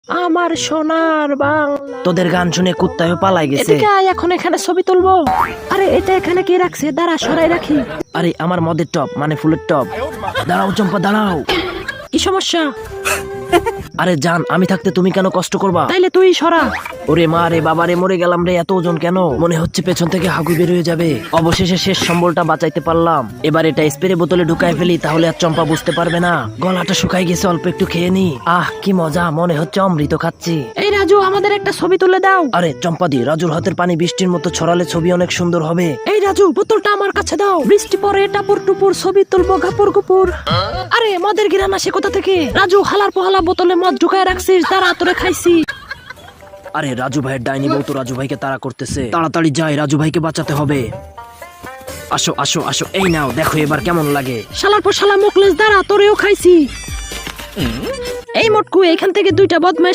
আমার সোনার বাংলা। তোদের গান শুনে কুত্তায় পালাই গেছে। এদিকে আয়, এখন এখানে ছবি তুলবো। আরে এটা এখানে কে রাখছে? দাঁড়া, সরাই রাখি। আরে আমার মদের টপ মানে ফুলের টপ। দাঁড়াও চম্পা দাঁড়াও। কি সমস্যা? আরে জান, আমি থাকতে তুমি কেন কষ্ট করবা? তাইলে তুই সরা। ওরে মা রে বাবা রে, মরে গেলাম রে, এত ওজন কেন? মনে হচ্ছে পেছন থেকে হাগু বের হয়ে যাবে। অবশেষে শেষ সম্বলটা বাঁচাইতে পারলাম। এবার এটা স্প্রে বোতলে ঢুকায় ফেলি, তাহলে আর চম্পা বুঝতে পারবে না। গলাটা শুকাই গেছে, অল্প একটু খেয়ে নি। আহ কি মজা, মনে হচ্ছে অমৃত খাচ্ছি। এই রাজু, আমাদের একটা ছবি তুলে দাও। আরে চম্পা দি, রাজুর হাতের পানি বৃষ্টির মতো ছড়ালে ছবি অনেক সুন্দর হবে। এই রাজু, বোতলটা আমার কাছে দাও। বৃষ্টি পরে টাপুর টুপুর ছবি তুলবো ঘাপুর গুপুর। আরে মদের গিরান আসে কোথা থেকে? রাজু, হালার পোহালা বোতলে মদ ঢুকায় রাখছিস, তারা তোরে খাইছি। আরে রাজু ভাইয়ের ডাইনি বউ তো রাজু ভাইকে তাড়া করতেছে। তাড়াতাড়ি যাই, রাজু ভাইকে বাঁচাতে হবে। আসো আসো আসো, এই নাও, দেখো এবার কেমন লাগে। শালার পর শালা মুখলেস, দাঁড়া, তোরেও খাইছি। এই মটকু, এখান থেকে দুইটা বদমাইশ